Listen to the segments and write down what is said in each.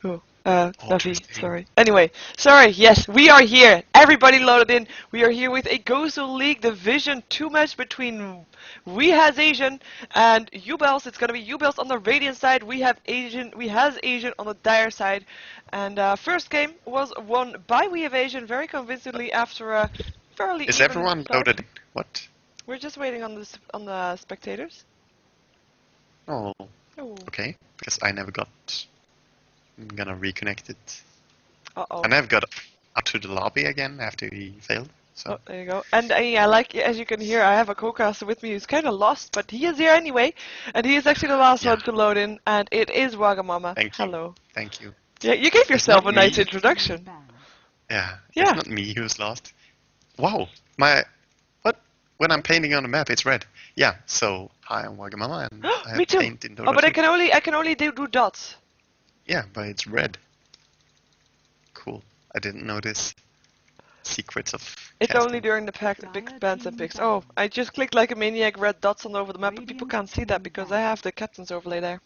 Oh, Duffy, sorry. Anyway, sorry, yes, we are here. Everybody loaded in. We are here with a GosuLeague Division 2 match between Azian and Uebelst. It's gonna be Uebelst on the Radiant side. We have Azian on the Dire side. And first game was won by Azian very convincingly after a fairly Is even everyone start. loaded? What? We're just waiting on the spectators. Oh, Oh. okay. Because I never got. I'm gonna reconnect it. Uh-oh. I never got up to the lobby again after he failed. So. Oh, there you go. And I like, as you can hear, I have a co-caster with me who's kind of lost, but he is here anyway. And he is actually the last one to load in, and it is Wagamama. Thank you. Hello. Thank you. Yeah, you gave yourself a nice introduction. Yeah. Yeah. It's not me who's lost. Wow. What? When I'm painting on the map, it's red. Yeah. So hi, I'm Wagamama, and I Me have too. paint in Dota Oh, but 2. I can only do dots. Yeah, but it's red. Cool. I didn't notice. Secrets of It's casting. only during the big bans and picks. Oh, I just clicked like a maniac red dots all over the map, but people can't see that because I have the captain's overlay there.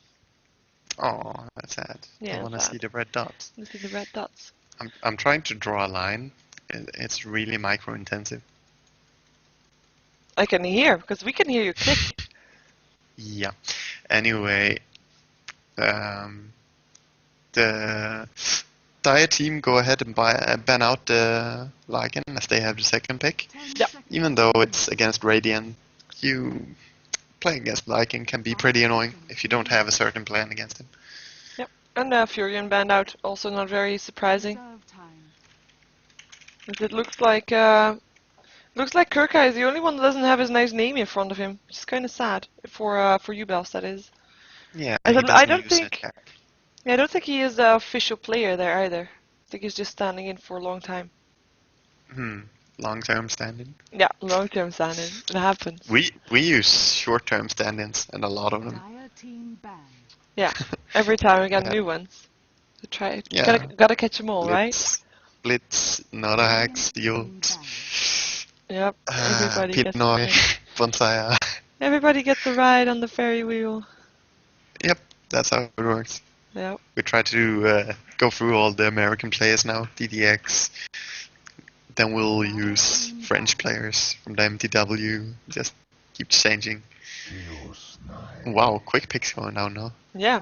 Oh, that's sad. Yeah, I want to see the red dots. You see the red dots. I'm trying to draw a line. It's really micro intensive. I can hear because we can hear you click. Yeah. Anyway, the Dire team go ahead and ban out the Lycan as they have the second pick. Yeah. Even though it's against Radiant, playing against Lycan can be pretty annoying if you don't have a certain plan against him. Yep. And Furion banned out, also not very surprising. It looks like Kirka is the only one that doesn't have his nice name in front of him, which is kind of sad for Uebelst, that is. Yeah, I don't think he is the official player there either. I think he's just standing in for a long time. Long-term stand-in? Yeah, long-term stand-in. It happens. We use short-term stand-ins and a lot of them. Yeah, every time we get new ones. To try it. Yeah. Gotta catch them all, right? Blitz, Nada Hacks, Yield. Yep, everybody gets Pitnoy, Bonsai. Everybody gets a ride on the ferry wheel. Yep, that's how it works. Yep. We try to go through all the American players now, DDX. Then we'll use French players from the MTW. Just keep changing. Wow, quick picks going down now. Yeah.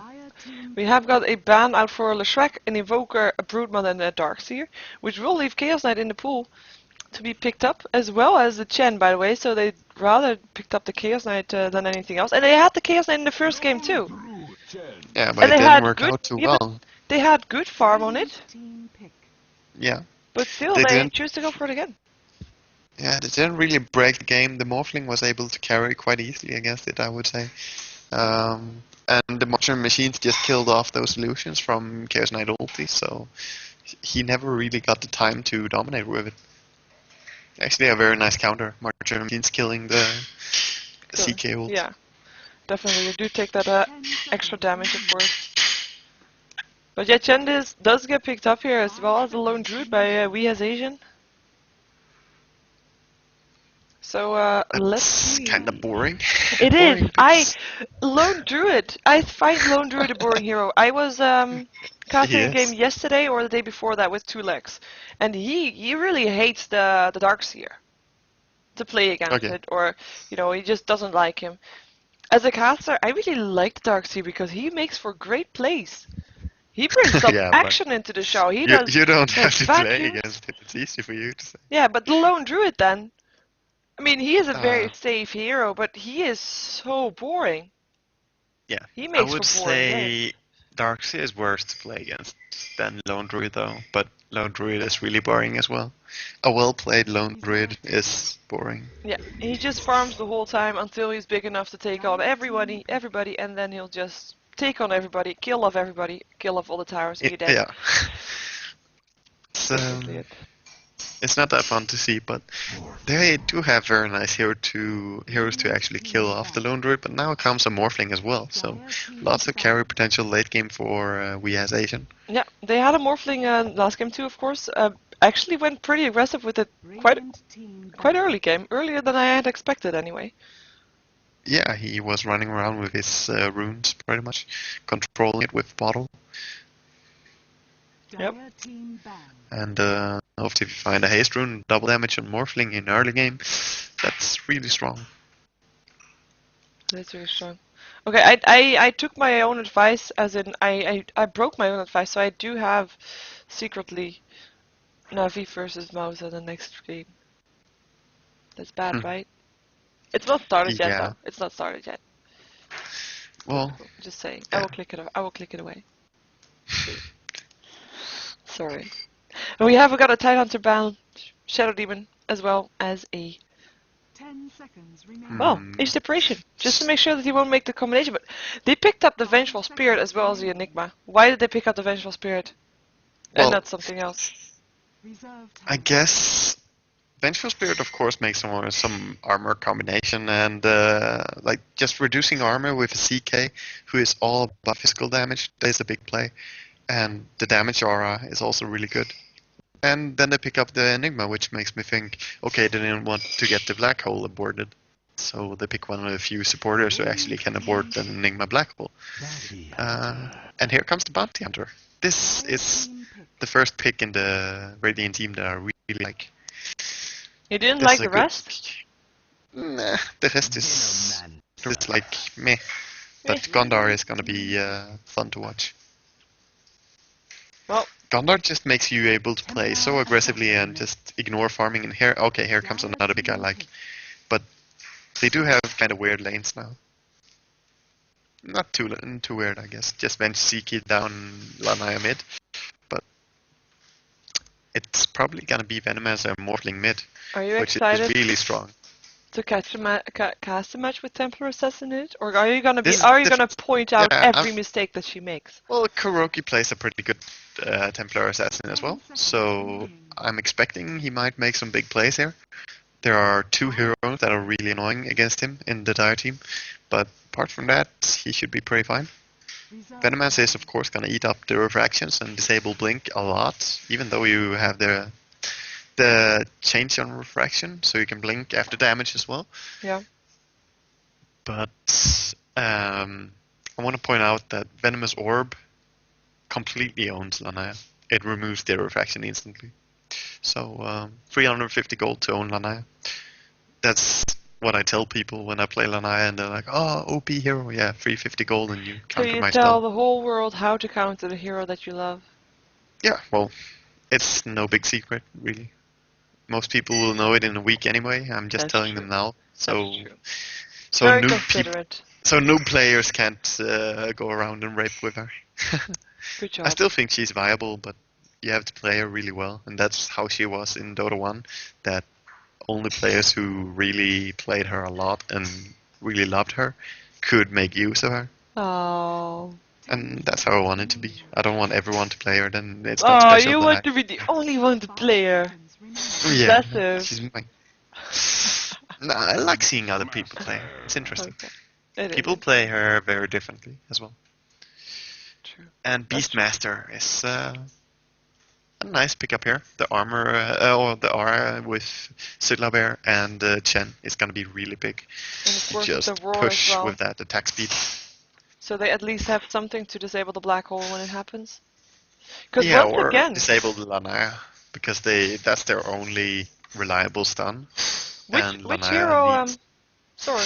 We have got a ban out for Leshrek, an Invoker, a Broodmother, and a Darkseer, which will leave Chaos Knight in the pool to be picked up, as well as the Chen, by the way, so they rather picked up the Chaos Knight than anything else. And they had the Chaos Knight in the first game too. Yeah, but it didn't work out too well. They had good farm on it. Yeah. But still, they choose to go for it again. Yeah, they didn't really break the game. The Morphling was able to carry quite easily against it, I would say. And the Modern Machines just killed off those illusions from Chaos Knight ulti, so he never really got the time to dominate with it. Actually, a very nice counter. Modern Machines killing the CK ult. Yeah, definitely. You do take that extra damage, of course. But yeah, Chen does get picked up here as well as a lone druid by Azian. So let's see. Kind of boring. It is. Lone druid. I find lone druid a boring hero. I was casting a game yesterday or the day before that with 2 legs, and he really hates the Darkseer to play against it, or he just doesn't like him. As a caster, I really like the Darkseer because he makes for great plays. He brings some action into the show. You don't have to play against him. It's easy for you to say. Yeah, but the lone druid then. I mean, he is a very safe hero, but he is so boring. Yeah, he makes I would say Darkseer is worse to play against than Lone Druid, though. But Lone Druid is really boring as well. A well-played Lone Druid is boring. Yeah, he just farms the whole time until he's big enough to take on everybody, and then he'll just take on everybody, kill off all the towers, and you're dead. Yeah. It's not that fun to see, but they do have very nice heroes to actually kill off the Lone Druid, but now comes a Morphling as well, so lots of carry potential late game for Azian. Yeah, they had a Morphling last game too, of course. Actually went pretty aggressive with it quite early game, earlier than I had expected anyway. Yeah, he was running around with his runes, pretty much, controlling it with bottle. Yep. And if you find a haste rune, double damage on Morphling in early game, that's really strong. That's really strong. Okay, I took my own advice, as in I broke my own advice, so I do have secretly Navi versus Mauser the next game. That's bad, right? It's not started yet, Yeah. though. It's not started yet. Well, just saying. yeah. I will click it. I will click it away. Sorry. And we have got a Tidehunter bound Shadow Demon as well as a 10 seconds remaining. well, a separation, just to make sure that he won't make the combination. But they picked up the Vengeful Spirit as well as the Enigma. Why did they pick up the Vengeful Spirit and Well, not something else? I guess Vengeful Spirit, of course, makes some armor combination, and like just reducing armor with a CK, who is all about physical damage, that is a big play, and the damage aura is also really good. And then they pick up the Enigma, which makes me think, okay, they didn't want to get the Black Hole aborted, so they pick one of the few supporters who actually can abort the Enigma Black Hole. And here comes the Bounty Hunter. This is the first pick in the Radiant team that I really like. You didn't This like is a the good rest? pick. Nah, the rest is it's like meh. But Gondar is gonna be fun to watch. Well, Gondar just makes you able to play so aggressively and just ignore farming. And here, okay, here comes another pick I like. But they do have kind of weird lanes now. Not too weird, I guess. Just Venge Seeky down Lanaya mid. But it's probably gonna be Venom as a Morphling mid, are you which excited is really strong. to catch cast a match with Templar Assassin in it, or are you gonna be? This is Are you gonna point out yeah, every mistake that she makes? Well, Kuroki plays a pretty good Templar Assassin as well, so I'm expecting he might make some big plays here. There are two heroes that are really annoying against him in the Dire team, but apart from that, he should be pretty fine. Venomance is of course gonna eat up the refractions and disable Blink a lot, even though you have the change on refraction, so you can blink after damage as well. Yeah. But I want to point out that Venomous Orb completely owns Lanaya. It removes their refraction instantly. So 350 gold to own Lanaya. That's what I tell people when I play Lanaya, and they're like, "Oh, OP hero, yeah, 350 gold, and you So counter you my tell spell." the whole world how to counter the hero that you love. Yeah, well, it's no big secret, really. Most people will know it in a week anyway. I'm just That's telling true. them now, so That's true. so Very new considerate. so new players can't go around and rape with her. Good job. I still think she's viable, but you have to play her really well, and that's how she was in Dota 1. That only players who really played her a lot and really loved her could make use of her. Oh. And that's how I want it to be. I don't want everyone to play her, then it's not Oh, special. you then want to be the only one to play her. Yeah, Obsessive. she's mine. No, I like seeing other people play her. It's interesting. Okay. It People is. play her very differently as well. True. And That's true. Beastmaster is a nice pickup here. The armor, or the aura with Syllabear and Chen is going to be really big. And of You course just the roar push as well. with that attack speed. So they at least have something to disable the black hole when it happens. Because Yeah, once or again, disable the Lanaya, because that's their only reliable stun. which Lanaya hero? needs... Sorry.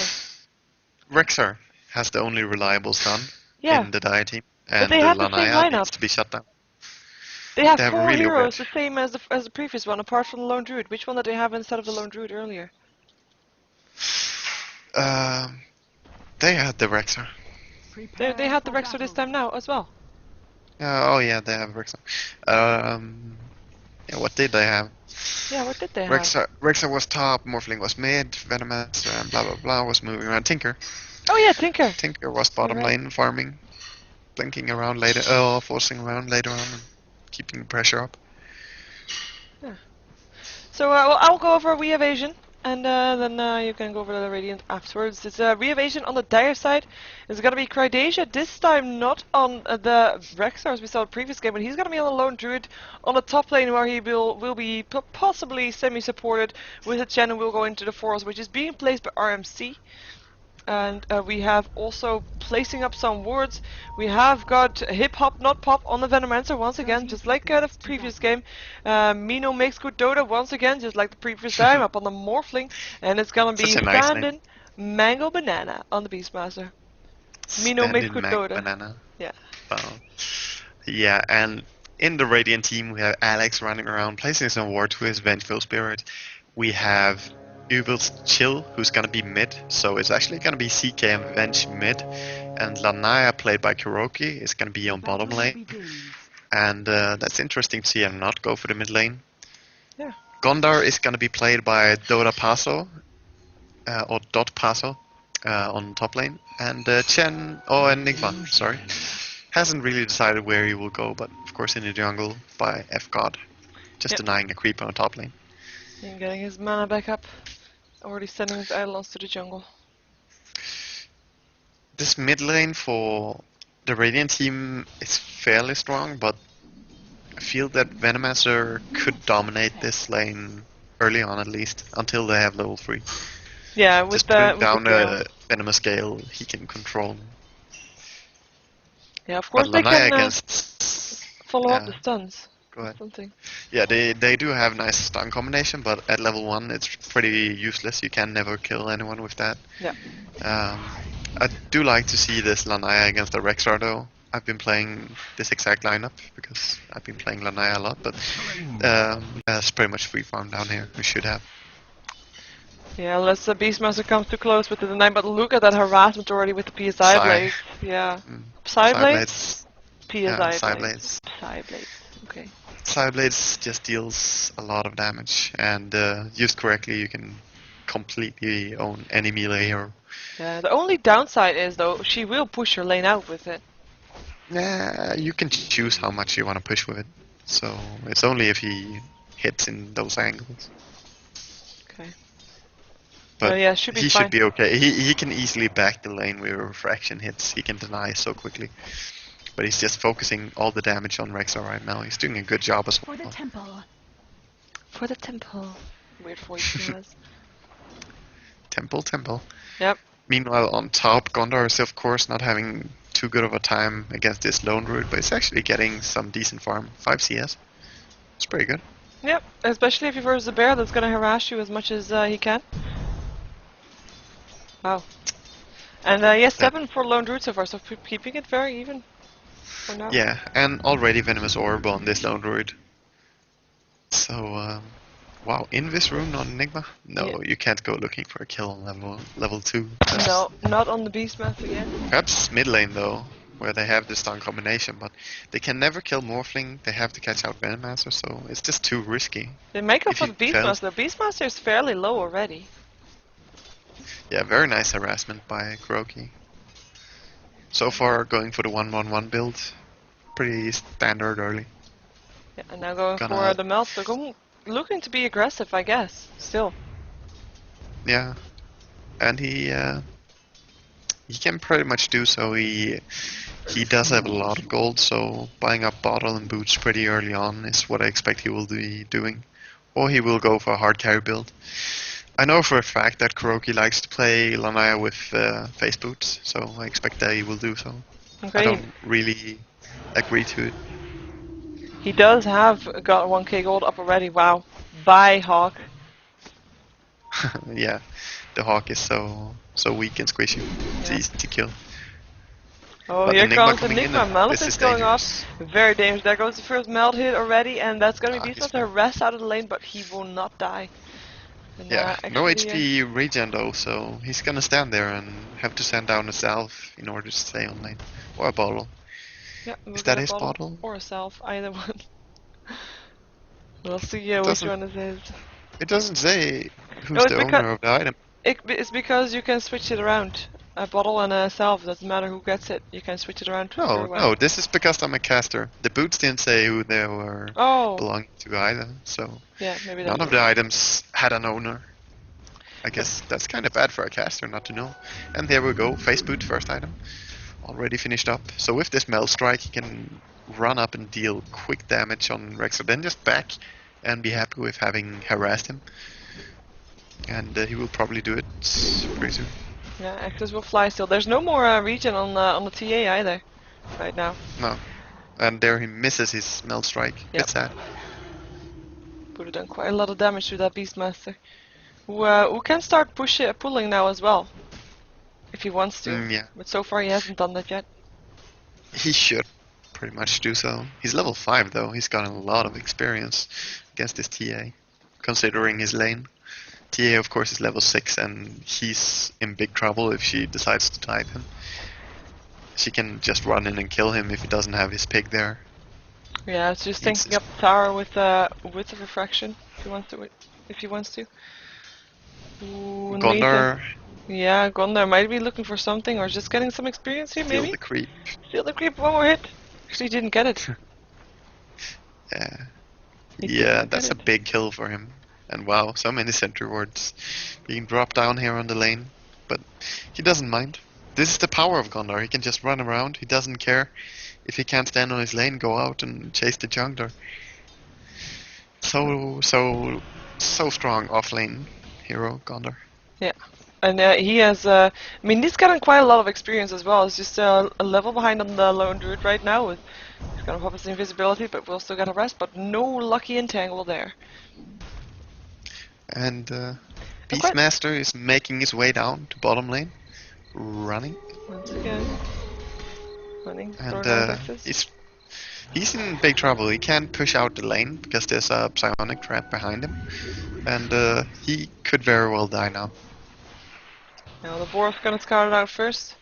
Rexar has the only reliable stun Yeah, in the Dire team, but and they the have the same Lanaya needs lineup. to be shut down. They have They have four really heroes, red. the same as the previous one, apart from the Lone Druid. Which one did they have instead of the Lone Druid earlier? They had the Rexar. They had the Rexor this time now as well. Oh yeah, they have Rexar. Yeah, what did they have? Yeah, what did they have? Rexar was top, Morphling was mid, Venomaster and blah blah blah was moving around. Tinker Oh yeah, Tinker. was bottom You're right. lane farming, blinking around later, forcing around later on and keeping the pressure up. So well, I'll go over WhA Evasion, and then you can go over the Radiant afterwards. It's WhA Evasion on the Dire side. It's gonna be Crydasia, this time not on the Rexar as we saw in the previous game, but he's gonna be on the Lone Druid on the top lane where he will be possibly semi-supported with a Chen who will go into the forest, which is being placed by RMC. And we have also placing up some wards. We have got hip hop not pop on the Venomancer once again, just like the previous game. Mino makes good Dota once again, just like the previous time, up on the Morphling. And it's gonna be Such a nice name. Standin Mango Banana on the Beastmaster. Mino makes Standing good Mac Dota. Banana. Yeah. Yeah, and in the Radiant team we have Alex running around placing some ward to his Vengeful Spirit. We have Uebelst Chill, who's gonna be mid, so it's actually gonna be CK and Venge mid, and Lanaya, played by Kuroki, is gonna be on bottom lane, and that's interesting to see him not go for the mid lane. Yeah. Gondar is gonna be played by Dota Paso, or Dot Paso, on top lane, and Enigma, sorry, hasn't really decided where he will go, but of course in the jungle by F-God, just denying a creeper on top lane. And getting his mana back up. Already sending his Eidolons to the jungle. This mid lane for the Radiant team is fairly strong, but I feel that Venomancer could dominate this lane early on at least, until they have level 3. Yeah, with Just the putting down the a Venomous Gale he can control. Yeah, of course But they Lanaya can against... follow up the stuns. Go ahead. Something. Yeah, they do have nice stun combination, but at level 1 it's pretty useless. You can never kill anyone with that. Yeah. I do like to see this Lanaya against the Rexar though. I've been playing this exact lineup because I've been playing Lanaya a lot, but it's pretty much free farm down here. We should have. Yeah, unless the Beastmaster comes too close with the design, but look at that harassment already with the PSI blades. Yeah. Psy blades? PSI blades. Psy blades. Okay. Psy blades just deals a lot of damage, and used correctly you can completely own any melee hero. Yeah, the only downside is though, she will push your lane out with it. Yeah, you can choose how much you want to push with it. So it's only if he hits in those angles. Okay. But yeah, should be he fine. should be okay. He can easily back the lane with refraction hits. He can deny so quickly. But he's just focusing all the damage on Rexar right now. He's doing a good job as well. For the temple. For the temple. Weird voice he has. Temple. Yep. Meanwhile, on top, Gondar is of course not having too good of a time against this lone root, but it's actually getting some decent farm. 5 CS. It's pretty good. Yep, especially if you're versus a bear that's gonna harass you as much as he can. Wow. And yeah, 7 for lone root so far, so keeping it very even for now. Yeah, and already Venomous Orb on this lone druid. So, wow, Invis rune on Enigma? No, you can't go looking for a kill on level 2. No, not on the Beastmaster yet. Perhaps mid lane though, where they have the stun combination, but they can never kill Morphling, they have to catch out Venomancer, so it's just too risky. They make up If for the he fails- Beastmaster. The Beastmaster is fairly low already. Yeah, very nice harassment by Kuroki. So far, going for the 1-1-1 build. Pretty standard early. Yeah, and now going Gonna- for the melt. They're looking to be aggressive, I guess. Still. Yeah. And he can pretty much do so. He does have a lot of gold, so buying up bottle and boots pretty early on is what I expect he will be doing. Or he will go for a hard carry build. I know for a fact that Kuroki likes to play Lanaya with face boots, so I expect that he will do so. Okay. I don't really agree to it. He does have got 1k gold up already. Wow. Bye, Hawk. Yeah, the Hawk is so weak and squishy. It's Yeah. easy to kill. Oh, But here Enigma comes coming in, Enigma. this Malice is is going dangerous. off. Very dangerous. There goes the first melt hit already, and that's gonna be he's Beastmaster rest out of the lane, but he will not die. And, Yeah, no actually, HP regen though, so he's gonna stand there and have to send down a salve in order to stay on lane. Or a bottle. Yeah, we'll Is get that a his bottle? or a self, either one. We'll see which Doesn't- one it is. It doesn't say who's No, it's the because- owner of the item. It's because you can switch it around. A bottle and a self, doesn't matter who gets it. You can switch it around. No, very well. no, this is because I'm a caster. The boots didn't say who they were Oh, belonging to either, so yeah, maybe none that's of the items had an owner. I guess that's kind of bad for a caster not to know. And there we go, face boot, first item. Already finished up. So with this Melt Strike, he can run up and deal quick damage on Rexar, then just back and be happy with having harassed him. And he will probably do it pretty soon. Yeah, Axis will fly still. There's no more regen on the TA either, right now. No. And there he misses his melt strike. Yep. Bit sad. Would have done quite a lot of damage to that Beastmaster. Who can start pulling now as well, if he wants to. Yeah. But so far he hasn't done that yet. He should pretty much do so. He's level 5 though. He's got a lot of experience against this TA, considering his lane. TA of course is level 6 and he's in big trouble if she decides to type him. She can just run in and kill him if he doesn't have his pig there. Yeah, it's just thinking up the tower with the refraction if he wants to. Ooh, Gondor. Yeah, Gondor might be looking for something or just getting some experience here, maybe? Steal the creep. Steal the creep, one more hit. Actually didn't get it. Yeah. He Yeah, didn't that's a get it. big kill for him. And wow, so many sentry wards being dropped down here on the lane. But he doesn't mind. This is the power of Gondor. He can just run around. He doesn't care. If he can't stand on his lane, go out and chase the jungler. So strong off lane hero, Gondor. Yeah. And he has, I mean, he's gotten quite a lot of experience as well. He's just a level behind on the lone druid right now. He's got obviously invisibility, but we'll still get a rest. But no lucky entangle there. And Beastmaster is making his way down to bottom lane, running. Once again, running. throwing And out axes. he's in big trouble. He can't push out the lane because there's a psionic trap behind him. And he could very well die now. Now the boar's gonna scout it out first.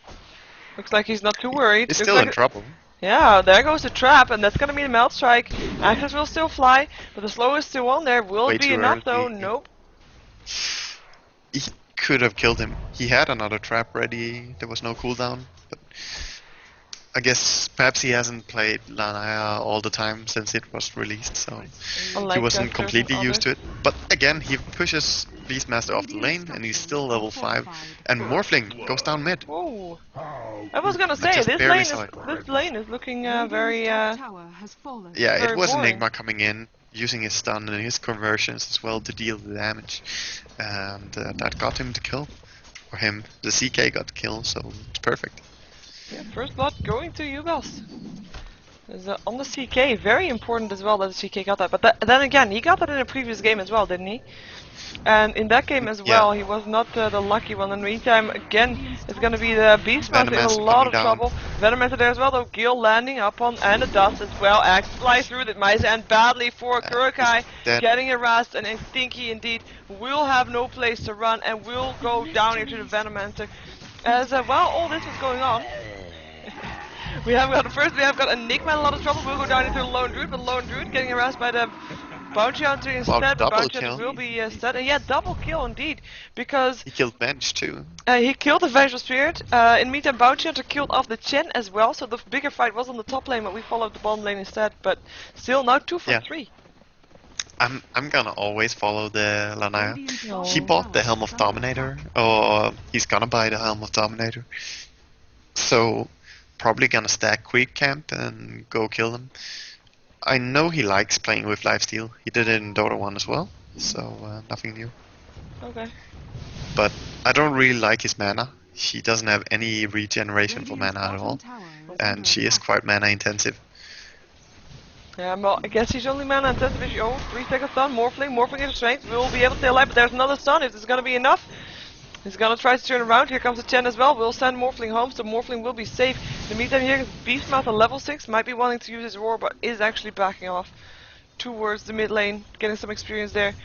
Looks like he's not too worried. He's Looks still like in trouble. Yeah, there goes the trap, and that's gonna be the melt strike. Axis will still fly, but the slow is still on there. Will Way it be too enough though? early. Nope. He could have killed him. He had another trap ready. There was no cooldown. But I guess perhaps he hasn't played Lanaya all the time since it was released, so Unlike he wasn't Jester's completely and used to others. it. But again, he pushes Beastmaster off the lane, and he's still level 5. And Morphling goes down mid. Whoa. I was gonna say just barely saw it. this lane is looking very Tower has fallen. Yeah, Very it was boring. Enigma coming in, using his stun and his conversions as well to deal the damage. And that got him the kill. Or him. The CK got the kill, so it's perfect. yeah, first blood going to Uebelst. On the CK, very important as well that the CK got that. But then again, he got that in a previous game as well, didn't he? And in that game as well, he was not the lucky one. In the meantime, again, it's going to be the Beastmaster in a Venomancer lot of coming down. trouble. Venomancer there as well, though. Gil landing up on, and the dust as well. Axe flies through it. Might end badly for Kurokai, dead. getting harassed, and I think he indeed will have no place to run and will go down into the Venomancer. As while all this was going on, we have got Enigma in a lot of trouble. We'll go down into the Lone Druid, but Lone Druid getting harassed by the Bounty Hunter instead. The double Bounty kill. Hunter will be set. And yeah, double kill indeed, because He killed Bench too. he killed the Vengeful Spirit. In the meantime, Bounty Hunter killed off the Chen as well, so the bigger fight was on the top lane, but we followed the bottom lane instead. But still, now 2 for Yeah. 3. I'm gonna always follow the Lanaya. No. He bought the Helm of Dominator, or he's gonna buy the Helm of Dominator. So, probably gonna stack Creep Camp and go kill them. I know he likes playing with lifesteal. He did it in Dota 1 as well, so nothing new. Okay. But I don't really like his mana. She doesn't have any regeneration for mana at all, and she is quite mana intensive. Yeah, well, I guess he's only mana intensive if you 3 seconds stun, Morphling into strength, will be able to stay alive, but there's another stun, if this is gonna be enough. He's gonna try to turn around, here comes the Chen as well, we'll send Morphling home, so Morphling will be safe. In the meantime here, Beastmaster level 6, might be wanting to use his roar, but is actually backing off towards the mid lane, getting some experience there.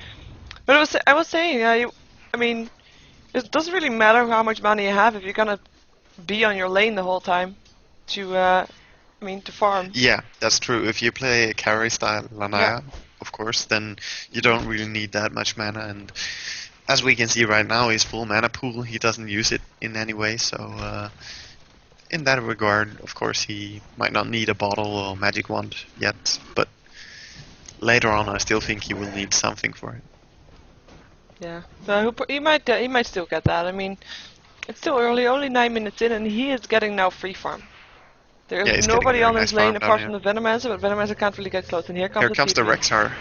But I was saying, I mean, it doesn't really matter how much mana you have if you're gonna be on your lane the whole time to farm. Yeah, that's true. If you play a carry style Lanaya, of course, then you don't really need that much mana. And as we can see right now, his full mana pool, he doesn't use it in any way. So in that regard, of course, he might not need a bottle or magic wand yet. But later on, I still think he will need something for it. Yeah, so he might still get that. I mean, it's still early, only 9 minutes in, and he is getting now free farm. There's Yeah, he's getting nobody very on his nice farm lane down apart here. from the Venomancer, but Venomancer can't really get close. And here comes Here comes the TP. Rexar.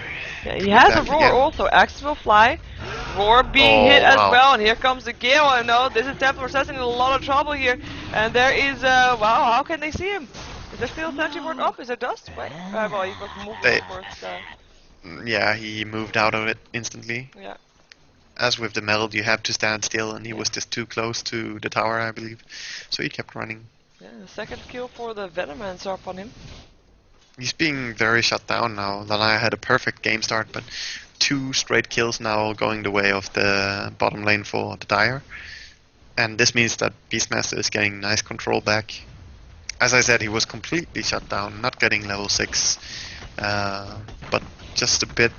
Yeah, he has a Back roar again. also. Axis will fly. Roar being hit as wow. well, and here comes the Gale. I know this is Templar Assassin in a lot of trouble here, and there is wow, how can they see him? Is there still sentry board up? Is there dust? Wait, well, he was moved They- of course. Yeah, he moved out of it instantly. Yeah. As with the meld, you have to stand still, and he was just too close to the tower, I believe. So he kept running. Yeah, the second kill for the Venomancer up on him. He's being very shut down now. Lanaya had a perfect game start, but 2 straight kills now going the way of the bottom lane for the Dire. And this means that Beastmaster is getting nice control back. As I said, he was completely shut down, not getting level 6, but just a bit.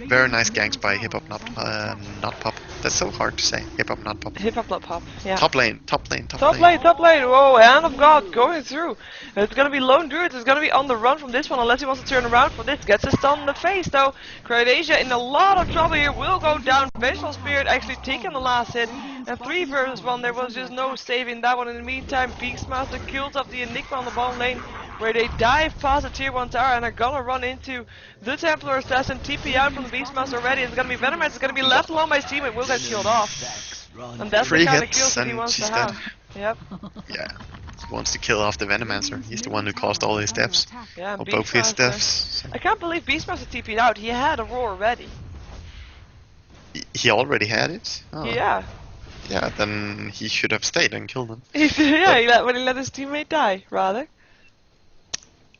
Very nice ganks by Hip Hop Not Pop. That's so hard to say. Hip Hop Not Pop. Hip Hop Not Pop. Yeah. Top lane, top lane, top Top lane. lane, top lane. Whoa, Hand of God going through. It's gonna be Lone Druid. It's gonna be on the run from this one unless he wants to turn around for this. Gets a stun in the face though. Asia in a lot of trouble here. Will go down. Vengeful Spirit actually taking the last hit. And 3 versus 1. There was just no saving that one. In the meantime, Beastmaster kills off the Enigma on the bottom lane, where they dive past the tier 1 tower and are gonna run into the Templar Assassin. TP out from the Beastmaster already. It's gonna be Venomancer. It's gonna be left alone by his teammate. Will get killed off. And that's 3 the kind of hits kills that he and wants she's to dead. have. Yep. Yeah. He wants to kill off the Venomancer. He's the one who caused all his deaths. Yeah, and Or both his Beastmaster. deaths. So I can't believe Beastmaster TP'd out. He had a roar ready. he already had it? Oh. Yeah. Yeah, then he should have stayed and killed him. Yeah, when he let his teammate die, rather.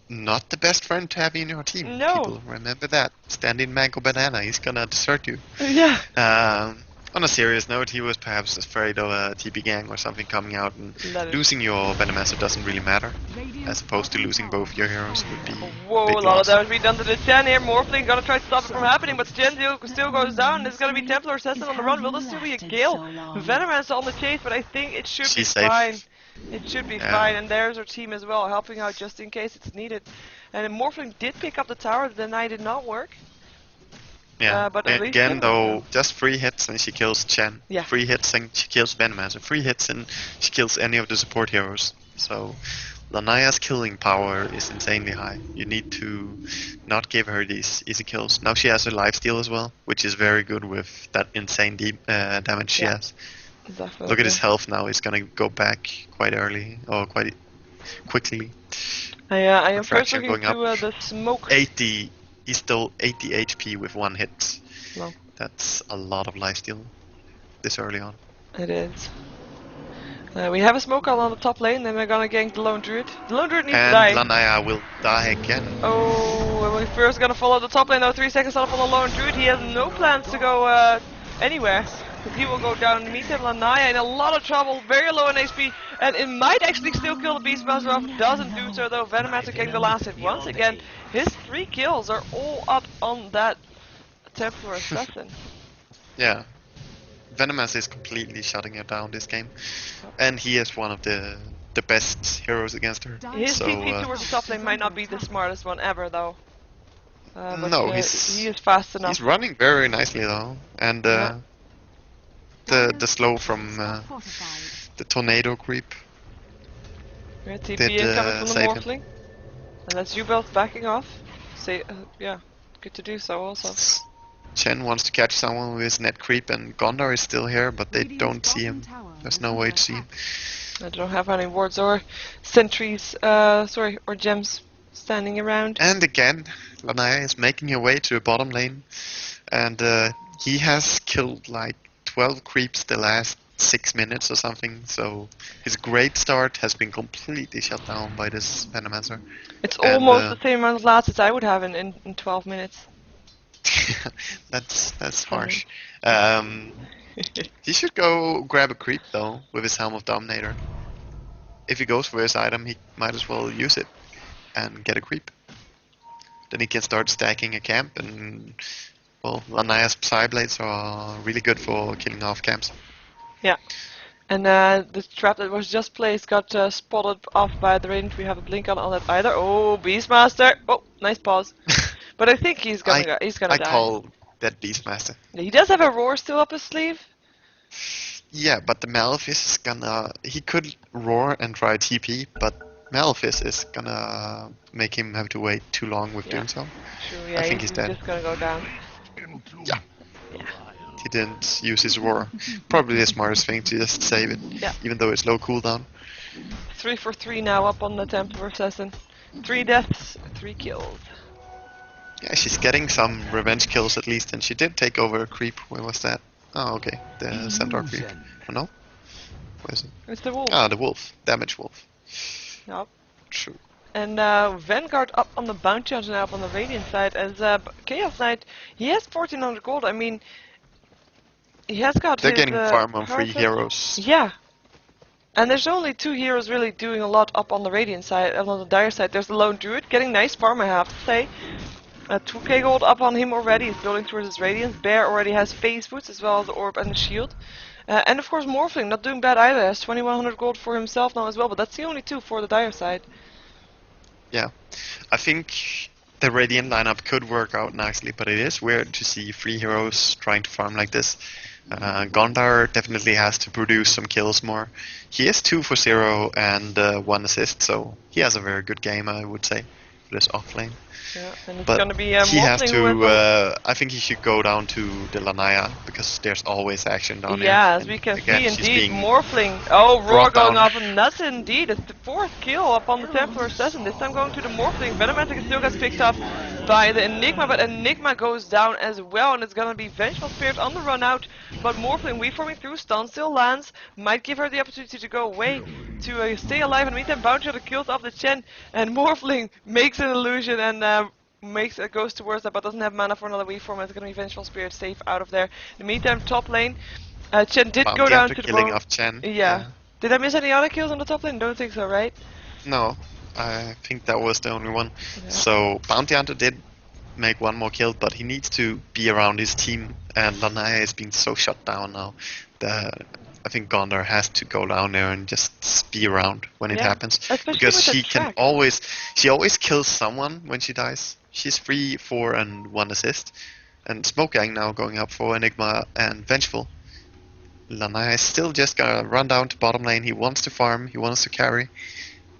Not the best friend to have in your team. No. People remember that. Standing Mango Banana, he's gonna desert you. Yeah. On a serious note, he was perhaps afraid of a TP gang or something coming out, and Let it- losing your Venomancer doesn't really matter. As opposed to losing both your heroes would be Whoa, big a lot loss. of damage being done to the Chen here. Morphling gonna try to stop it from happening, but Chen still goes down. There's gonna be Templar Assassin on the run. Will there still be a Gale? Venomancer on the chase, but I think it should She's be safe. fine. It should be Yeah. fine, and there's our team as well, helping out just in case it's needed. And Morphling did pick up the tower, the deny did not work. Yeah, but at least again it- though, just 3 hits and she kills Chen. Yeah. 3 hits and she kills Venomancer. 3 hits and she kills any of the support heroes. So, Lanaya's killing power is insanely high. You need to not give her these easy kills. Now she has a lifesteal as well, which is very good with that insane damage she Yeah. has. Definitely. Look at his health now, he's gonna go back quite early, or quite quickly. I am first Refraction looking going to the smoke. 80, he's still 80 HP with 1 hit. Wow. That's a lot of lifesteal this early on. It is. We have a smoke on the top lane, then we're gonna gank the Lone Druid. The Lone Druid needs to die. And Lanaya will die again. Oh, we're first gonna follow the top lane now. 3 seconds left on the Lone Druid. He has no plans to go anywhere. He will go down and meet him. Lanaya in a lot of trouble, very low in HP, and it might actually still kill the Beastmaster off. Doesn't do so though. Venomancer getting the last hit once again. His 3 kills are all up on that Templar Assassin. Yeah. Venomancer is completely shutting her down this game. And he is one of the best heroes against her. His So, TP towards the top lane might not be the smartest one ever though. But, no, he is fast enough. he's running very nicely though. And Yeah. the slow from the tornado creep. Yeah, TP did, incoming from the save him. Morphling. And that's Uebelst backing off. Say, yeah, good to do so also. Chen wants to catch someone with his net creep, and Gondor is still here, but they don't see him. There's no way to see him. I don't have any wards or sentries, or gems standing around. And again, Lanaya is making her way to the bottom lane, and he has killed like 12 creeps the last 6 minutes or something, so his great start has been completely shut down by this Venomancer. It's And, almost the same amount of last as I would have in 12 minutes. That's harsh. He should go grab a creep though with his Helm of Dominator. If he goes for his item, he might as well use it and get a creep. Then he can start stacking a camp, and well, Lanaya's Psyblades are really good for killing off camps. Yeah. And the trap that was just placed got spotted off by the range. We have a blink on that either. Oh, Beastmaster! Oh, nice pause. But I think he's gonna die. I call that Beastmaster. He does have a roar still up his sleeve. Yeah, but the Malefice is gonna... He could roar and try TP, but Malefice is gonna make him have to wait too long with doing so. True, yeah, I think he's dead. just gonna go down. Yeah. Yeah. he didn't use his roar. Probably the smartest thing to just save it, Yeah. even though it's low cooldown. 3 for 3 now up on the Templar Assassin. 3 deaths, 3 kills. Yeah, she's getting some revenge kills at least, and she did take over a creep. Where was that? Oh, okay, the Centaur creep. Oh, no? Where is it? It's the wolf. Ah, the wolf. Damage wolf. Yep. True. And Vanguard up on the bounty hunter now up on the Radiant side, as Chaos Knight, he has 1400 gold. I mean, he has got They're his, getting farm on 3 Parasite. heroes. Yeah. And there's only 2 heroes really doing a lot up on the Radiant side, and on the Dire side there's the Lone Druid, getting nice farm I have to say. 2k gold up on him already, he's building towards his Radiance. Bear already has phase boots as well as the Orb and the Shield. And of course Morphling, not doing bad either, has 2100 gold for himself now as well, but that's the only 2 for the Dire side. Yeah, I think the Radiant lineup could work out nicely, but it is weird to see 3 heroes trying to farm like this. Gondar definitely has to produce some kills more. He is 2 for 0 and 1 assist, so he has a very good game, I would say, for this offlane. Yeah, and it's But gonna be he has Morphling who has to. I think he should go down to the Lanaya because there's always action down there. yeah, as And we can again, see, she's indeed, being Morphling. Oh, Roar brought going down. up, and that's indeed it's the 4th kill up on the Templar Assassin. This time going to the Morphling. Venomantic still gets picked up by the Enigma, but Enigma goes down as well, and it's gonna be Vengeful Spirit on the run out. But Morphling reforming through, stun still lands, might give her the opportunity to go away, to stay alive, and meantime Bounty Hunter kills off the Chen, and Morphling makes an illusion and goes towards that, but doesn't have mana for another reform. It's gonna be Vengeful Spirit safe out of there. In the meantime, top lane, Chen did Bounty go down Hunter to the killing bottom. off Chen. Yeah. Did I miss any other kills on the top lane? Don't think so, right? No, I think that was the only one. Yeah. So Bounty Hunter did make one more kill, but he needs to be around his team, and Lanaya is being so shut down now. I think Gondar has to go down there and just be around when it Yeah, happens, especially because with the she can track. always kills someone when she dies. She's 3, 4, and 1 assist, and Smoke Gang now going up for Enigma and Vengeful. Lanaya is still just gonna run down to bottom lane. He wants to farm, he wants to carry,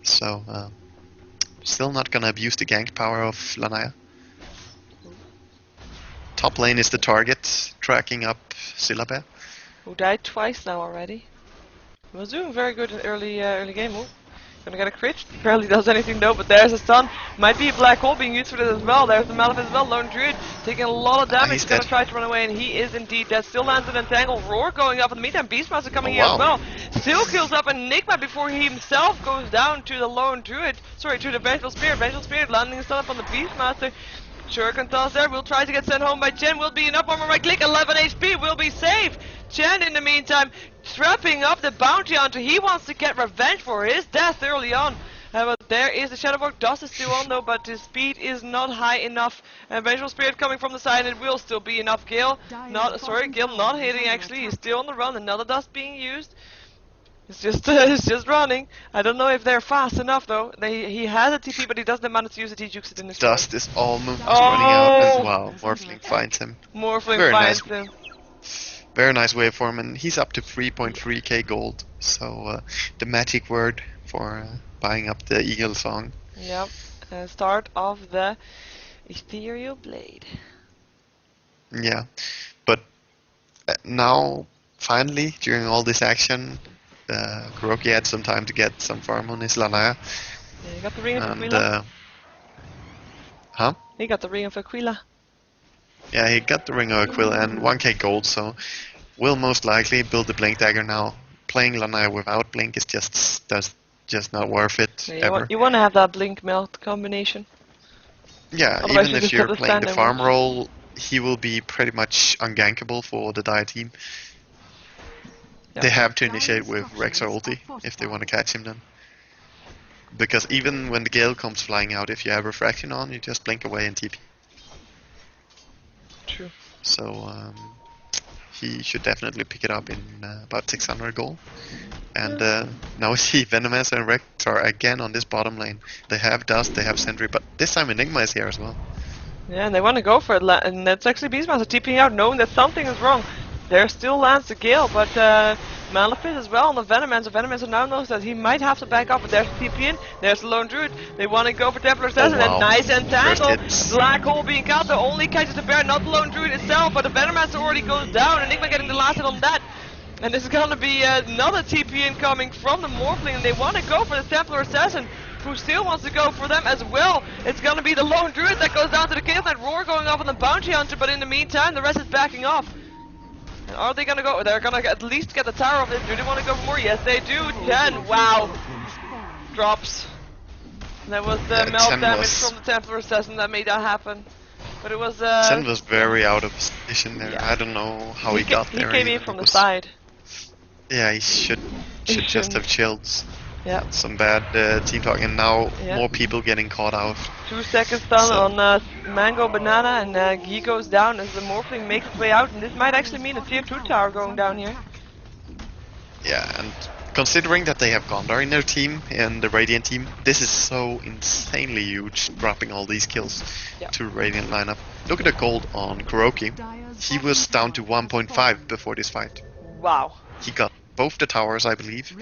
so still not gonna abuse the gank power of Lanaya. Top lane is the target, tracking up Syllabe. Who died twice now already. He was doing very good in early game. Oh, gonna get a crit. Barely does anything though, but there's a stun. Might be a black hole being used for this as well. There's the Malif as well. Lone Druid taking a lot of damage. He's He's gonna dead. try to run away, and he is indeed dead. Still lands an entangle. Roar going up in the meantime. Beastmaster coming Oh, here as wow. well. Still kills up Enigma before he himself goes down to the Lone Druid. Sorry, to the Vengeful Spirit. Vengeful Spirit landing a stun up on the Beastmaster. Shuriken toss there, will try to get sent home by Chen, will be enough armor right click, 11 HP, will be safe. Chen in the meantime, trapping up the Bounty Hunter, he wants to get revenge for his death early on. But there is the Shadowborg, Dust is still on though, but his speed is not high enough. And Vengeful Spirit coming from the side, it will still be enough. Gil, Gil not hitting actually, he's still on the run, another Dust being used. It's just running. I don't know if they're fast enough though. He has a TP, but he doesn't manage to use it. He jukes it in his Dust is almost Oh! running out, and wow, Morphling finds him. Morphling Very finds nice. him. Very nice waveform, and he's up to 3.3k gold. So the magic word for buying up the Eagle Song. Yep. Start of the Ethereal Blade. Yeah, but now finally during all this action, Kuroki had some time to get some farm on his Lanaya. Yeah, he got the Ring of And Aquila. huh? He got the Ring of Aquila. Yeah, he got the Ring of Aquila and 1k gold, so will most likely build the Blink Dagger now. Playing Lanaya without Blink is just not worth it Yeah, ever. you want to have that Blink Melt combination. Yeah, Otherwise even you if just you're have to playing stand the there farm with- role, he will be pretty much ungankable for the Dire team. Yeah. They have to initiate with Rex or ulti if they want to catch him then. Because even when the Gale comes flying out, if you have Refraction on, you just blink away and TP. True. So he should definitely pick it up in about 600 gold. And now we see Venomancer and Rex are again on this bottom lane. They have Dust, they have Sentry, but this time Enigma is here as well. Yeah, and they want to go for it, and that's actually Beastmaster TPing out, knowing that something is wrong. There still lands the Gale, but Malefice as well on the Venoman, so Venoman now knows that he might have to back up, but there's the TP in, there's the Lone Druid, they want to go for Templar Assassin, wow. and nice entangle, First hits. Black Hole being out, the only catches the bear, not the Lone Druid itself, but the Venoman already goes down, Enigma getting the last hit on that. And this is gonna be another TP incoming from the Morphling, and they want to go for the Templar Assassin, who still wants to go for them as well. It's gonna be the Lone Druid that goes down to the Chaos Knight, Roar going off on the Bounty Hunter, but in the meantime, the rest is backing off. And are they gonna go? They're gonna at least get the tower of it. Do they want to go for more? Yes, they do. 10. Wow. Drops. That was the melt damage from the Templar Assassin that made that happen. But it was. 10 was very out of position there. Yeah. I don't know how he got there. He came in from the side. Yeah, he should just have chilled. Yeah. Some bad team talk, and now more people getting caught out. 2 seconds done on Mango Banana, and he goes down as the Morphling makes its way out, and this might actually mean a tier 2 tower going down here. Yeah, and considering that they have Gondar in their team and the Radiant team, this is so insanely huge, dropping all these kills to Radiant lineup. Look at the gold on Kuroki. He was down to 1.5 before this fight. Wow. He got both the towers, I believe.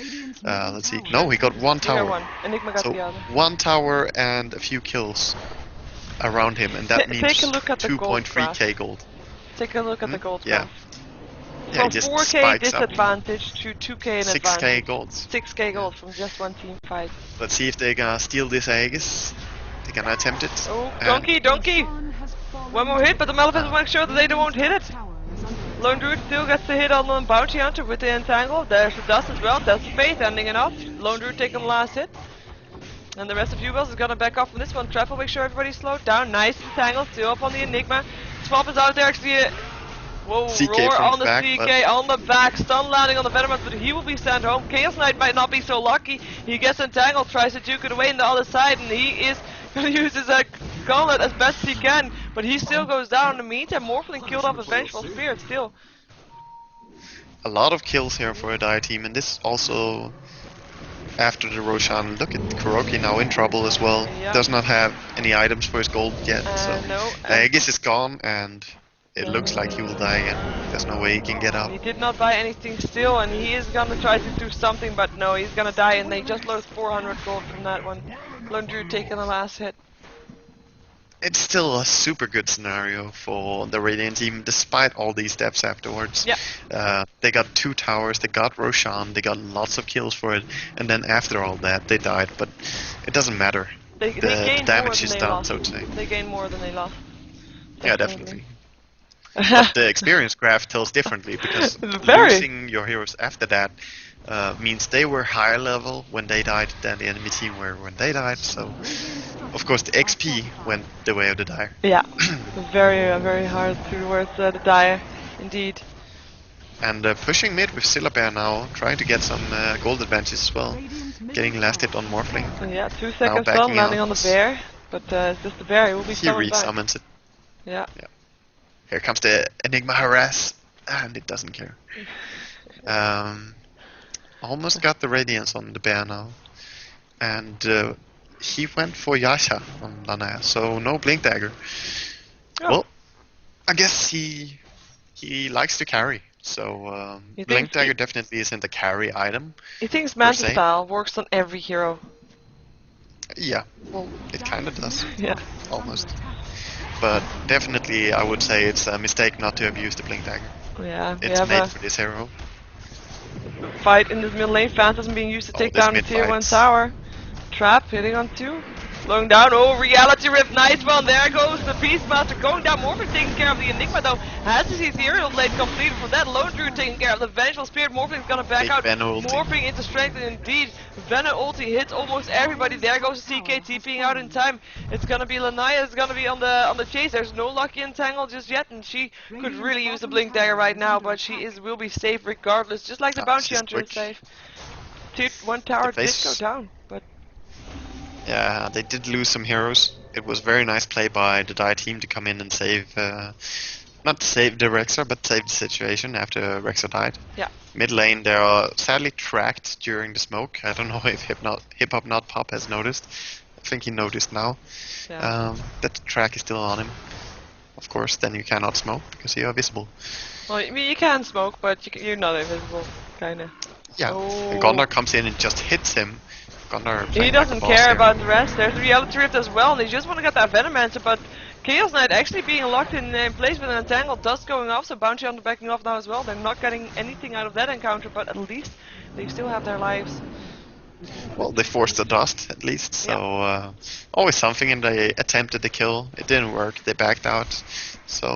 Let's see. No, he got one tower. One. Enigma got so the other. one tower and a few kills around him, and that means take a look at the 2.3k gold. Take a look at the gold Yeah. graph. Yeah, From just 4k spikes disadvantage to 2k in 6k advantage. gold. 6k gold from just one team fight. Let's see if they're gonna steal this Aegis. They're gonna attempt it. Oh, donkey! One more hit, but the Malefice will make sure that they won't hit it. Lone Druid still gets the hit on the Bounty Hunter with the Entangle. There's the Dust as well. That's the Faith ending it off. Lone Druid taking the last hit. And the rest of Uebelst is gonna back off from this one. Trap will make sure everybody's slowed down. Nice Entangle, still up on the Enigma. Swap is out there actually. Whoa, CK Roar from on the back, CK, on the back, stun landing on the Venoman, but he will be sent home. Chaos Knight might not be so lucky. He gets entangled, tries to juke it away on the other side, and he is gonna use his gauntlet as best he can, but he still goes down. In the meantime, Morphling killed off a Vengeful Spirit still. A lot of kills here for a Dire team, and this also after the Roshan. Look at Kuroki now in trouble as well. Yeah. Does not have any items for his gold yet, so No, the Aegis is gone, and it looks like he will die again. There's no way he can get out. he did not buy anything still, and he is gonna try to do something, but no, he's gonna die, and they just lost 400 gold from that one. Lone Druid taking the last hit. It's still a super good scenario for the Radiant team, despite all these steps afterwards. Yeah. They got 2 towers, they got Roshan, they got lots of kills for it, and then after all that, they died. But it doesn't matter. They The gained damage more is than they down, lost. so to say. They gained more than they lost. Yeah, definitely. But the experience graph tells differently, because Very. losing your heroes after that means they were higher level when they died than the enemy team were when they died. So, of course, the XP went the way of the Dire. Yeah, very hard towards the Dire, indeed. And pushing mid with Syllabear now, trying to get some gold advantage as well. Getting last hit on Morphling. So yeah, 2 seconds backing done, landing out. on the bear, but it's just the bear, he will be He summoned back. re-summons it. Yeah. Here comes the Enigma Harass, and it doesn't care. Almost got the Radiance on the bear now. And he went for Yasha on Lana, so no Blink Dagger. Oh. Well, I guess he likes to carry, so Blink Dagger definitely isn't a carry item. He thinks per Manta se. style works on every hero. Yeah, well, it kind of does, Yeah. almost. But definitely, I would say it's a mistake not to have used the Blink Dagger. Yeah, we It's have made a for this hero. fight in this middle lane. Phantasm being used to take this down the mid tier 1 fights. tower. Trap hitting on 2. Slowing down. Oh, Reality Rift. Nice one. There goes the Beastmaster going down. Morphing taking care of the Enigma though. Has his Ethereal Blade completed for that. Lone Druid taking care of the Vengeful Spirit. Morphing's gonna back Big out. Venom ulti. Morphing into strength, and indeed, Venom ulti hits almost everybody. There goes the CK TPing out in time. It's gonna be Lanaya. It's gonna be on the chase. There's no Lucky Entangle just yet, and she could really use the Blink Dagger right now, but she will be safe regardless. Just like the Bounty she's Hunter is quick. safe. Tier 1 tower did face- go down, but Yeah, they did lose some heroes. It was very nice play by the Dire team to come in and save, not save the Rexer, but save the situation after Rexer died. yeah. Mid lane, they are sadly tracked during the smoke. I don't know if Hip Hop Not Pop has noticed. I think he noticed now Yeah. that the track is still on him. Of course, then you cannot smoke because you are visible. Well, I mean, you can smoke, but you're not invisible. kinda. Yeah, Oh. and Gondor comes in and just hits him. Gondor He playing doesn't like a boss care here. about the rest. There's a reality rift as well, and they just want to get that Venom answer, but Chaos Knight actually being locked in place with an entangled dust going off, so Bounty Hunter backing off now as well. They're not getting anything out of that encounter, but at least they still have their lives. Well, they forced the dust at least, so always something, and they attempted the kill. It didn't work. They backed out. So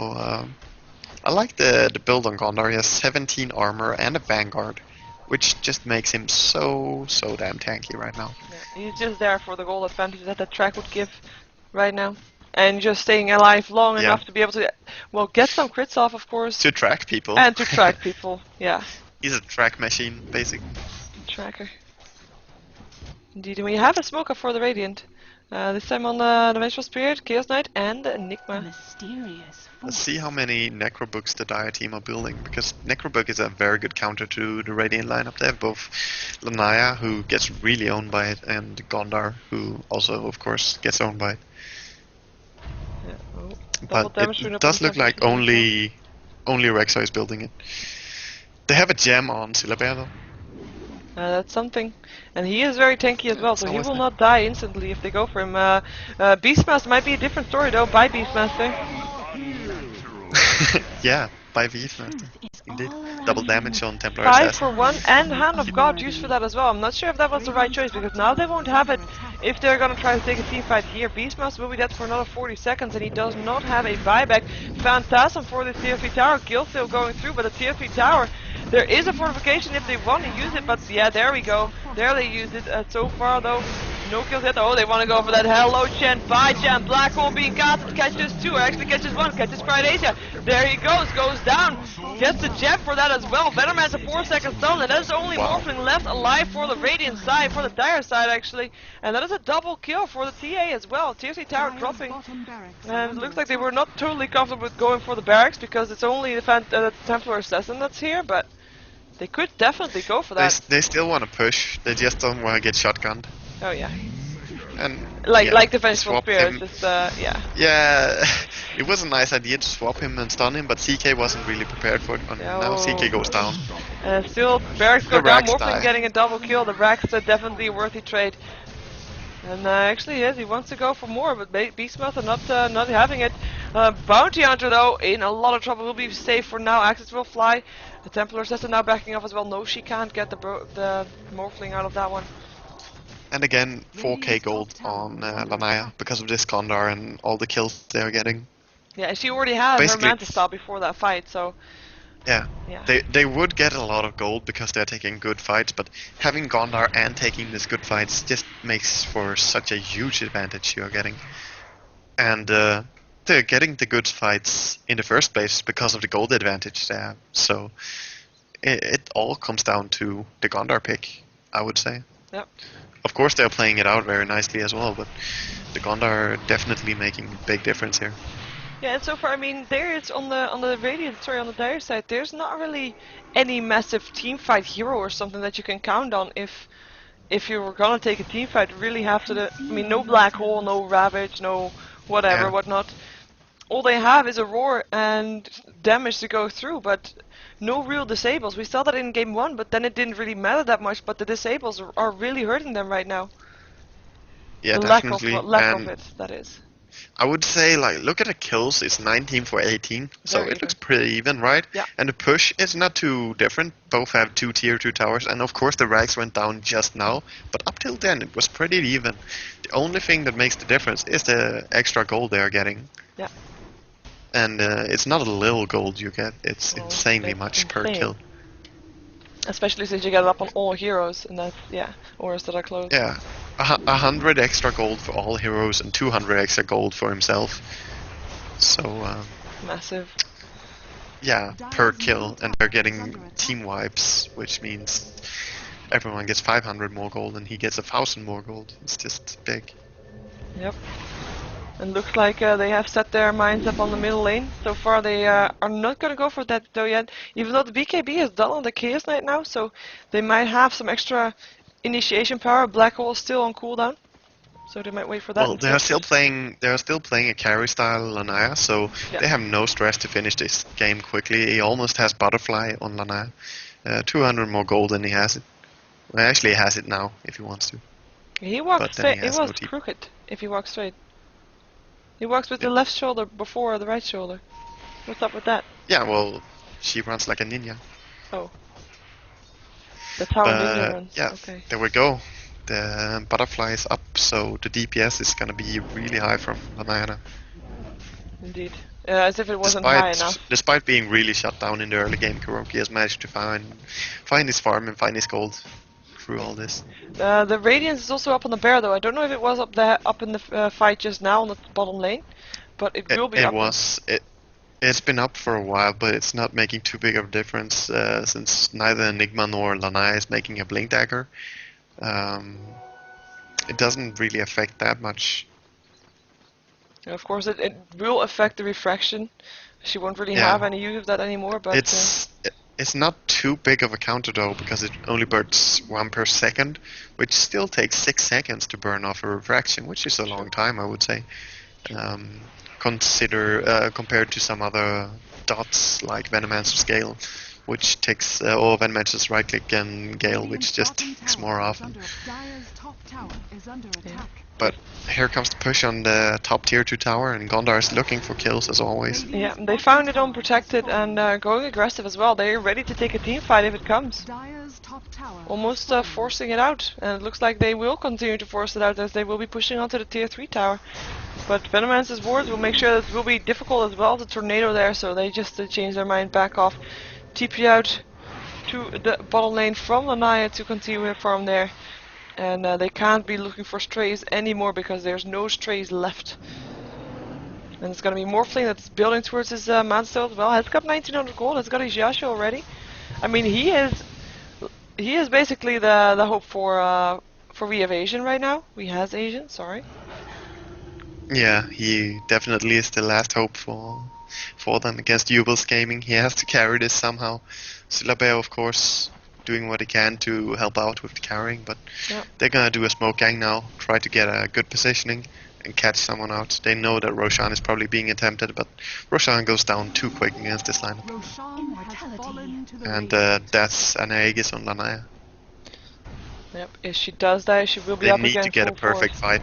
I like the build on Gondor. He has 17 armor and a Vanguard, which just makes him so damn tanky right now. Yeah, he's just there for the gold advantage that that track would give right now. And just staying alive long enough to be able to, well, get some crits off, of course. To track people. And to track people, yeah. He's a track machine, basically. Tracker. Indeed, and we have a smoker for the Radiant. This time on the Vengeful Spirit, Chaos Knight, and Enigma. Mysterious. Let's see how many Necrobooks the Dire team are building, because Necrobook is a very good counter to the Radiant lineup. They have both Lanaya, who gets really owned by it, and Gondar, who also, of course, gets owned by it. Yeah, oh, But it does look like only Rexar is building it. They have a gem on Syllabear though. That's something. And he is very tanky as well, so he will not die instantly if they go for him. Beastmaster might be a different story though, by Beastmaster. Yeah, by Beastmaster. Indeed. Double damage on Templar 5 Assassin. for 1 and Hand of God used for that as well. I'm not sure if that was the right choice, because now they won't have it if they're gonna try to take a team fight here. Beastmaster will be dead for another 40 seconds, and he does not have a buyback. Phantasm for the tier 3 tower. Gil still going through, but the tier 3 tower, there is a fortification if they want to use it, but yeah, there we go. There they used it. So far though, no kills yet. Oh, they want to go for that hello Chen, bye Chen. Black hole being casted, catches 2, or actually catches 1, catches Pride Asia. There he goes down, gets the gem for that as well. Venomman's a 4 second stun, and that is the only Morphling left alive for the Radiant side, for the Dire side actually. And that is a double kill for the TA as well. Tier 3 tower dropping. And it looks like they were not totally comfortable with going for the barracks, because it's only the Templar Assassin that's here, but they could definitely go for that. They still want to push, they just don't want to get shotgunned. Oh yeah. And like the Vengeful swap Spirit, him. just yeah. Yeah, it was a nice idea to swap him and stun him, but CK wasn't really prepared for it. And now CK goes down. Still, barracks go The down, Rax Morphling die. getting a double kill. The Rax are definitely a worthy trade. And actually, yes, he wants to go for more, but Beastmaster not having it. Bounty Hunter, though, in a lot of trouble. Will be safe for now. Axis will fly. The Templar Assassin now backing off as well. No, she can't get the Morphling out of that one. And again, 4k gold on Lanaya because of this Gondar and all the kills they're getting. Yeah, she already had Basically, her Mantis style before that fight, so... Yeah. Yeah. They would get a lot of gold because they're taking good fights, but having Gondar and taking these good fights just makes for such a huge advantage you're getting. And they're getting the good fights in the first place because of the gold advantage they have. So it all comes down to the Gondar pick, I would say. Yep. Of course they're playing it out very nicely as well, but the Gondar are definitely making a big difference here. Yeah, and so far, I mean, there it's on the Radiant, sorry, on the Dire side, there's not really any massive team fight hero or something that you can count on if you were gonna take a team fight. Really have to, I mean, no Black Hole, no Ravage, no whatever, whatnot. All they have is a Roar and damage to go through, but no real disables. We saw that in game 1, but then it didn't really matter that much, but the disables are really hurting them right now. Yeah, the definitely. lack of it, that is. I would say, like, look at the kills, it's 19 for 18, so it looks pretty even, right? Yeah. And the push is not too different, both have 2 tier 2 towers, and of course the Rags went down just now, but up till then it was pretty even. The only thing that makes the difference is the extra gold they're getting. Yeah. And it's not a little gold you get, it's insanely much per kill. Especially since you get it up on all heroes, and that's, yeah, auras that are close. Yeah, 100 extra gold for all heroes and 200 extra gold for himself. So, Massive. yeah, per kill, and they're getting team wipes, which means everyone gets 500 more gold and he gets 1,000 more gold. It's just big. Yep. And looks like they have set their minds up on the middle lane. So far they are not going to go for that though yet, even though the BKB is done on the Chaos Knight now, so they might have some extra initiation power. Black Hole is still on cooldown, so they might wait for that. Well, they are still playing a carry style Lanaya, so Yeah. they have no stress to finish this game quickly. He almost has Butterfly on Lanaya, 200 more gold than he has it. Well, actually, he has it now if he wants to. He walks But then he straight. He has was no TP. crooked if he walks straight. He walks with the left shoulder before the right shoulder. What's up with that? Yeah, well, she runs like a ninja. Oh. That's how a ninja runs. Yeah, Okay. there we go. The butterfly is up, so the DPS is gonna be really high from Lanaya. Indeed. As if it wasn't high enough. Despite being really shut down in the early game, Kuroki has managed to find his farm and find his gold through all this. The Radiance is also up on the bear though. I don't know if it was up in the fight just now on the bottom lane, but it will be up. It's been up for a while, but it's not making too big of a difference since neither Enigma nor Lanaya is making a blink dagger. It doesn't really affect that much. And of course, it will affect the refraction. She won't really have any use of that anymore. But it's not too big of a counter though, because it only burns 1 per second, which still takes 6 seconds to burn off a refraction, which is a long time, I would say. Compared to some other dots like Venomancer's Gale, which takes or Venomancer's right click and Gale, which just takes more often. But here comes the push on the top tier 2 tower, and Gondar is looking for kills as always. Yeah, they found it unprotected and going aggressive as well. They're ready to take a team fight if it comes. Almost forcing it out, and it looks like they will continue to force it out as they will be pushing onto the tier 3 tower. But Venomancer's wards will make sure that it will be difficult as well, the tornado there, so they just change their mind back off. TP out to the bottom lane from Lanaya to continue their farm there. And they can't be looking for strays anymore because there's no strays left. And it's gonna be Morphling that's building towards his Manstone as well. Has got 1900 gold, has got his Yasha already. I mean, he is basically the hope for we have Asian right now. We has Asian, sorry. Yeah, he definitely is the last hope for them against Uebelst Gaming. He has to carry this somehow. Syllabear, of course, doing what he can to help out with the carrying, but they're gonna do a smoke gang now, try to get a good positioning and catch someone out. They know that Roshan is probably being attempted, but Roshan goes down too quick against this lineup. And that's an Aegis on Lanaya. Yep, if she does that, she will be up against They need to get a perfect fight.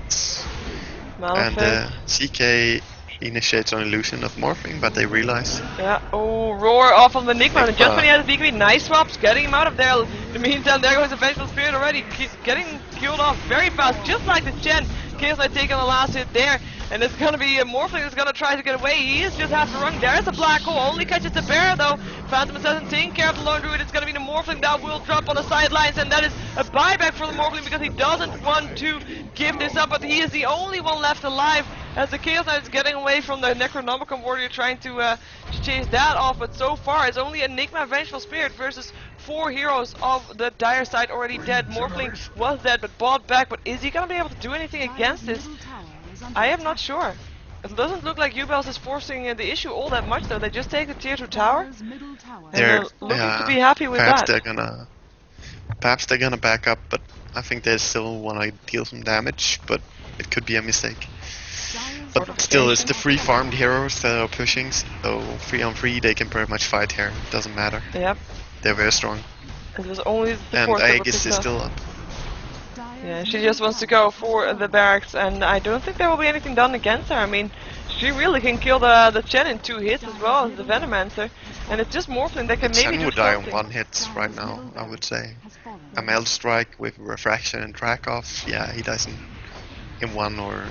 Malphite. And CK initiates an illusion of morphing, but they realize. Yeah, oh, roar off of the Enigma, and just when he has the DKB, nice swaps, getting him out of there. In the meantime, there goes the Vengeful Spirit already, getting killed off very fast, just like the Chen. Chaos Knight taking the last hit there, and it's gonna be a Morphling that's gonna try to get away. He is just has to run. There's a black hole, only catches the bear though. Phantom doesn't take care of the Lone Druid. It's gonna be the Morphling that will drop on the sidelines, and that is a buyback for the Morphling because he doesn't want to give this up, but he is the only one left alive as the Chaos Knight is getting away from the Necronomicon Warrior trying to chase that off, but so far it's only Enigma Vengeful Spirit versus 4 heroes of the dire side already dead. Morphling was dead but bought back, but is he gonna be able to do anything against this? I am not sure. It doesn't look like Uebelst is forcing the issue all that much though. They just take the tier 2 tower. They're looking to be happy with that. Perhaps they're gonna back up, but I think they still wanna deal some damage, but it could be a mistake. But still, it's the free farmed heroes that are pushing, so 3 on 3 they can pretty much fight here. Doesn't matter. Yep. They're very strong. It was only the and Aegis is still up. Yeah, she just wants to go for the barracks, and I don't think there will be anything done against her. I mean, she really can kill the Chen in 2 hits as well as the Venomancer, and it's just Morphling that can maybe Chen do would die something. on 1 hit right now, I would say. A Meld Strike with Refraction and Track off, yeah, he dies in 1 or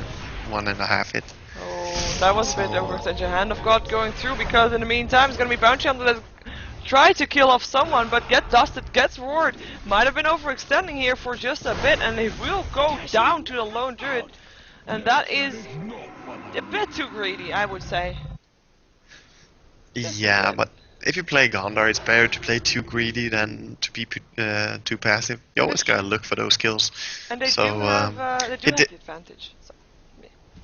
1.5 hit. Oh, that was a bit overextended. Hand of God going through, because in the meantime it's going to be Bounty Hunter that's try to kill off someone, but get dusted, gets roared. Might have been overextending here for just a bit, and it will go down to the Lone Druid. And that is a bit too greedy, I would say. Yeah, but if you play Gondar, it's better to play too greedy than to be too passive. You always gotta look for those kills. And they so, do have the advantage. So,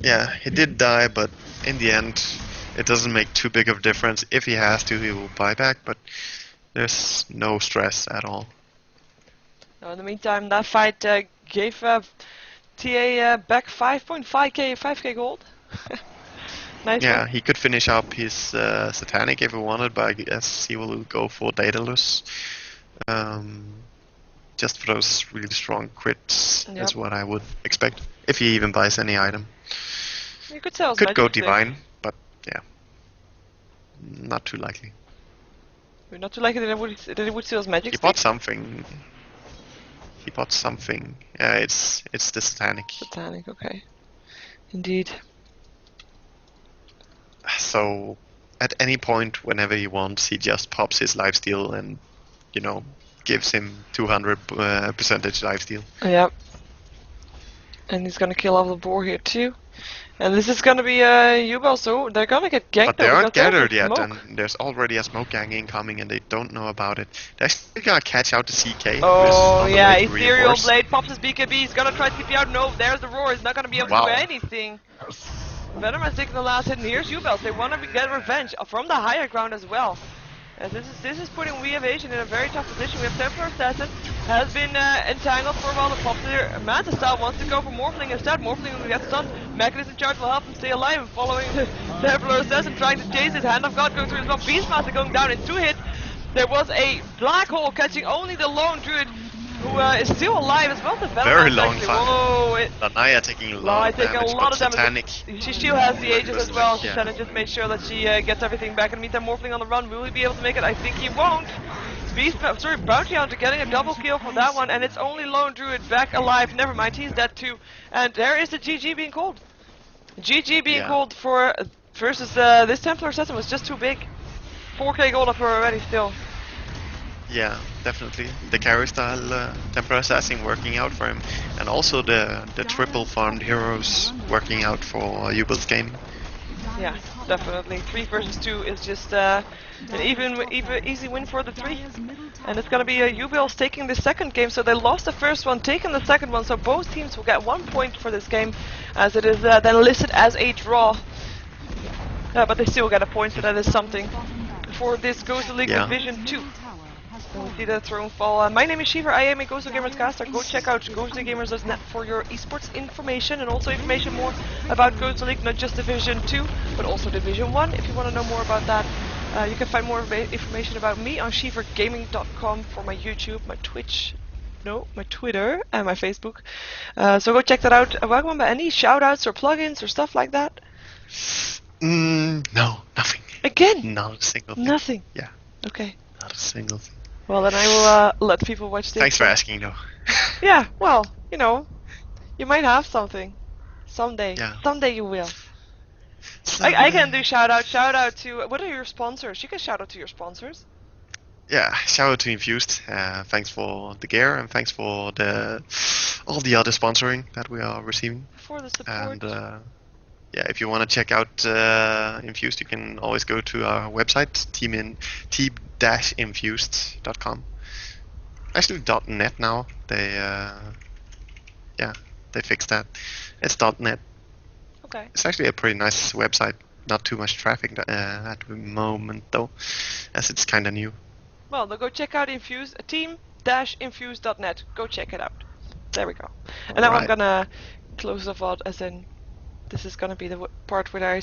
yeah, he did die, but in the end, it doesn't make too big of a difference. If he has to, he will buy back, but there's no stress at all. Now, in the meantime, that fight gave TA back 5k gold. Nice. Yeah, he could finish up his Satanic if he wanted, but I guess he will go for Daedalus. Just for those really strong crits Yep. is what I would expect if he even buys any item. You could sell his Could go magic stick. divine, but yeah, not too likely. Not to like it that it would sell his magic He stick. bought something. He bought something. It's the Satanic. Satanic, okay. Indeed. So at any point, whenever he wants, he just pops his lifesteal and, you know, gives him 200 percentage lifesteal. Yep. And he's gonna kill off the boar here too. And this is gonna be Uebelst, so they're gonna get ganked. But they though, aren't because there's gathered a yet, smoke. and there's already a smoke gang incoming, and they don't know about it. They're actually gonna catch out the CK. Oh who's on the yeah, way to Ethereal reinforce. Blade pops his BKB, he's gonna try to TP out. No, there's the roar, he's not gonna be able Wow. to do anything. Venom has taken the last hit, and here's Uebelst. They wanna get revenge from the higher ground as well. And this is putting WhA Azian in a very tough position. We have Templar Assassin, has been entangled for a while. The popular Manta style wants to go for Morphling instead. Morphling will get stunned. Mechanist in charge will help him stay alive. Following the Templar Assassin trying to chase it. Hand of God going through as well. Beastmaster going down in 2 hits. There was a black hole catching only the lone druid, who is still alive as well. The Venom Very Master long actually. time. Whoa, Lanaya taking a Lai lot of taking damage, a lot but of damage. Satanic. She still has the ages as well. Yeah. Satanic just made sure that she gets everything back. In the meantime, Morphling on the run. Will he be able to make it? I think he won't. Bounty Hunter getting a double kill for that one, and it's only Lone Druid back alive. Never mind, he's dead too. And there is the GG being called. GG being called for versus this Templar Assassin was just too big. 4k gold up her already still. Yeah, definitely. The carry style Templar Assassin working out for him, and also the triple farmed heroes working out for Uebelst Gaming. Yeah, definitely. 3 versus 2 is just an easy win for the 3. And it's gonna be Uebelst taking the second game, so they lost the first one, taking the second one, so both teams will get 1 point for this game, as it is then listed as a draw. But they still get a point, so that is something for this GosuLeague Division 2. And we see the throne fall. My name is Sheever, I am a GosuGamers caster. Go check out GosuGamers.net for your esports information, and also information more about GosuLeague, not just Division 2, but also Division 1, if you want to know more about that. You can find more information about me on SheeverGaming.com for my YouTube, my Twitch, my Twitter, and my Facebook. So go check that out. Wagamama, any shoutouts or plugins or stuff like that? No, nothing. Again? Not a single thing. Nothing? Yeah, Okay. not a single thing. Well, then I will let people watch this. Thanks for asking, though. Yeah, well, you know, you might have something. Someday. Yeah. Someday you will. I can do shout out to, what are your sponsors? You can shout out to your sponsors. Yeah, shout out to Infused. Thanks for the gear, and thanks for all the other sponsoring that we are receiving. For the support. And yeah, if you want to check out Infused, you can always go to our website, team-infused.com. Actually, .net now. They fixed that. It's .net. Okay. It's actually a pretty nice website. Not too much traffic at the moment, though, as it's kind of new. Well, then go check out Infused, team-infused.net. Go check it out. There we go. And now I'm gonna close the VOD, as in, this is gonna be the part where I